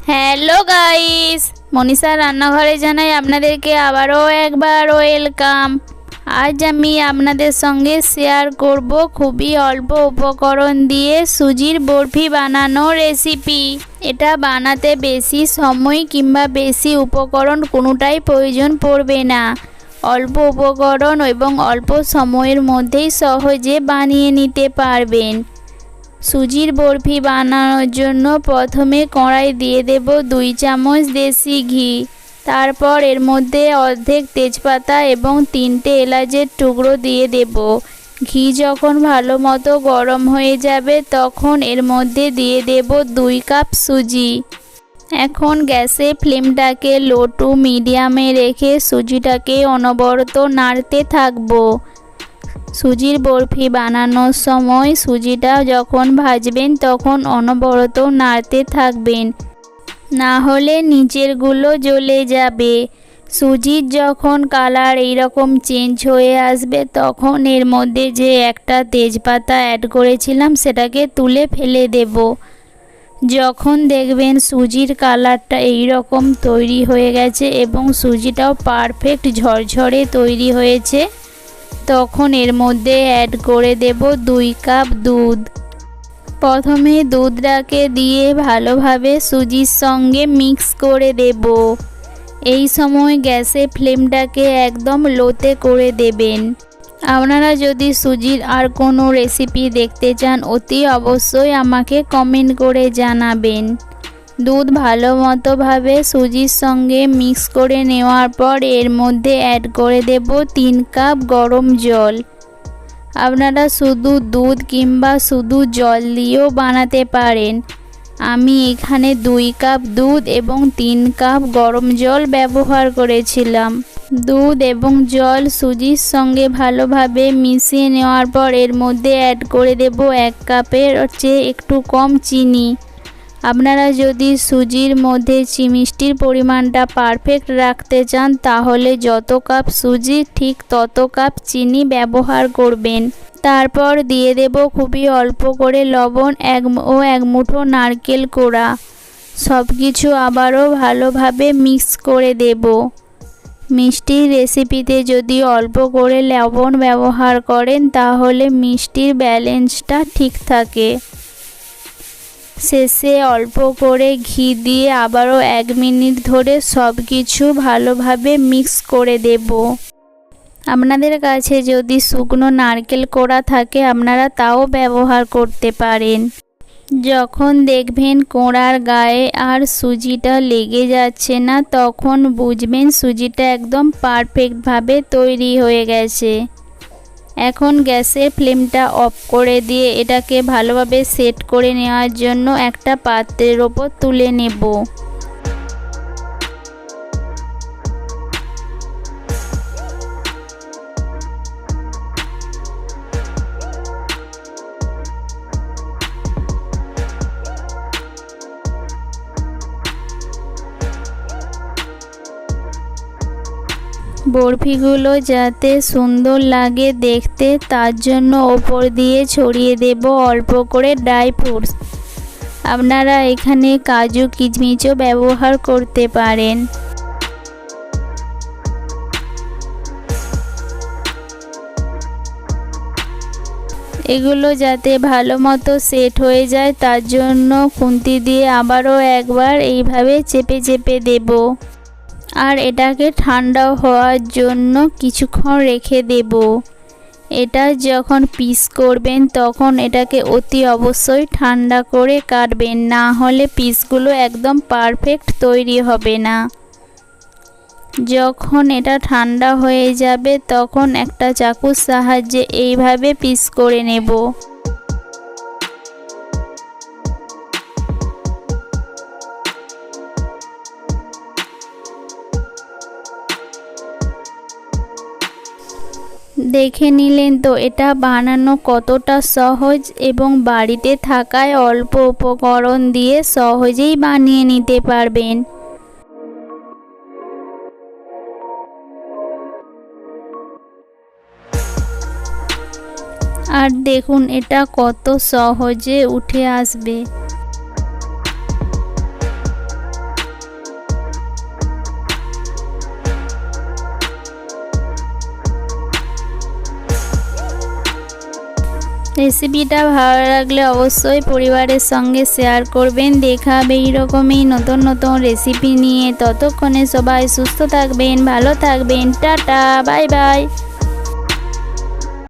Hello guys, Manisha রান্নাঘরে জানাই আপনাদেরকে আবারও একবার ওয়েলকাম। আজ আমি আপনাদের সঙ্গে শেয়ার করব খুবই অল্প উপকরণ দিয়ে সুজির বরফি বানানোর রেসিপি। এটা বানাতে বেশি সময় কিংবা বেশি উপকরণ কোনোটাই প্রয়োজন পড়বে না। অল্প উপকরণ এবং অল্প সময়ের মধ্যেই সহজে বানিয়ে নিতে পারবেন। সুজির বরফি বানানোর জন্য প্রথমে কড়াই দিয়ে দেব 2 চামচ দেশি ঘি। তারপর এর মধ্যে অর্ধেক তেজপাতা এবং 3টে এলাচের টুকরো দিয়ে দেব। ঘি যখন ভালো মতো গরম হয়ে যাবে তখন এর মধ্যে দিয়ে দেব 2 কাপ সুজি। এখন গ্যাসের ফ্লেমটাকে লো টু মিডিয়ামে রেখে সুজিটাকে অনবরত নাড়তে থাকবো। সুজির বরফি বানানোর সময় সুজিটা যখন ভাজবেন তখন অনবরত নাড়তে থাকবেন, না হলে নিচেরগুলো জ্বলে যাবে। সুজির যখন কালার এইরকম চেঞ্জ হয়ে আসবে তখন এর মধ্যে যে একটা তেজপাতা অ্যাড করেছিলাম সেটাকে তুলে ফেলে দেব। যখন দেখবেন সুজির কালারটা এইরকম তৈরি হয়ে গেছে এবং সুজিটাও পারফেক্ট ঝরঝরে তৈরি হয়েছে, তখন এর মধ্যে অ্যাড করে দেব 2 কাপ দুধ। প্রথমে দুধটাকে দিয়ে ভালোভাবে সুজির সঙ্গে মিক্স করে দেব। এই সময় গ্যাসের ফ্লেমটাকে একদম লোতে করে দেবেন। আপনারা যদি সুজির আর কোনো রেসিপি দেখতে চান অতি অবশ্যই আমাকে কমেন্ট করে জানাবেন। দুধ ভালো মতোভাবে সুজির সঙ্গে মিক্স করে নেওয়ার পর এর মধ্যে অ্যাড করে দেব 3 কাপ গরম জল। আপনারা শুধু দুধ কিংবা শুধু জল দিয়েও বানাতে পারেন। আমি এখানে 2 কাপ দুধ এবং 3 কাপ গরম জল ব্যবহার করেছিলাম। দুধ এবং জল সুজির সঙ্গে ভালোভাবে মিশিয়ে নেওয়ার পর এর মধ্যে অ্যাড করে দেব 1 কাপের চেয়ে একটু কম চিনি। আপনারা যদি সুজির মধ্যে মিষ্টির পরিমাণটা পারফেক্ট রাখতে চান তাহলে যত কাপ সুজি ঠিক তত কাপ চিনি ব্যবহার করবেন। তারপর দিয়ে দেব খুবই অল্প করে লবণ ও 1 মুঠো নারকেল কোড়া। সব কিছু আবারও ভালোভাবে মিক্স করে দেব। মিষ্টির রেসিপিতে যদি অল্প করে লবণ ব্যবহার করেন তাহলে মিষ্টির ব্যালেন্সটা ঠিক থাকে। শেষে অল্প করে ঘি দিয়ে আবারও 1 মিনিট ধরে সব কিছু ভালোভাবে মিক্স করে দেব। আপনাদের কাছে যদি শুকনো নারকেল কোড়া থাকে আপনারা তাও ব্যবহার করতে পারেন। যখন দেখবেন কোড়ার গায়ে আর সুজিটা লেগে যাচ্ছে না তখন বুঝবেন সুজিটা একদম পারফেক্টভাবে তৈরি হয়ে গেছে। এখন গ্যাসের ফ্লেমটা অফ করে দিয়ে এটাকে ভালোভাবে সেট করে নেওয়ার জন্য একটা পাত্রের ওপর তুলে নেব। বরফিগুলো যাতে সুন্দর লাগে দেখতে তার জন্য ওপর দিয়ে ছড়িয়ে দেব অল্প করে ড্রাই ফ্রুটস। আপনারা এখানে কাজু কিশমিশও ব্যবহার করতে পারেন। এগুলো যাতে ভালো মতো সেট হয়ে যায় তার জন্য খুন্তি দিয়ে আবারও একবার এইভাবে চেপে চেপে দেব। আর এটাকে ঠান্ডা হওয়ার জন্য কিছুক্ষণ রেখে দেব। এটা যখন পিস করবেন তখন এটাকে অতি অবশ্যই ঠান্ডা করে কাটবেন, না হলে পিসগুলো একদম পারফেক্ট তৈরি হবে না। যখন এটা ঠান্ডা হয়ে যাবে তখন একটা চাকুর সাহায্যে এইভাবে পিস করে নেব। দেখে নিলেন তো এটা বানানো কতটা সহজ এবং বাড়িতে থাকায় অল্প উপকরণ দিয়ে সহজেই বানিয়ে নিতে পারবেন। আর দেখুন এটা কত সহজে উঠে আসবে। রেসিপিটা ভালো লাগলে অবশ্যই পরিবারের সঙ্গে শেয়ার করবেন। দেখা হবে এইরকমই নতুন নতুন রেসিপি নিয়ে। ততক্ষণে সবাই সুস্থ থাকবেন, ভালো থাকবেন। Tata, bye bye.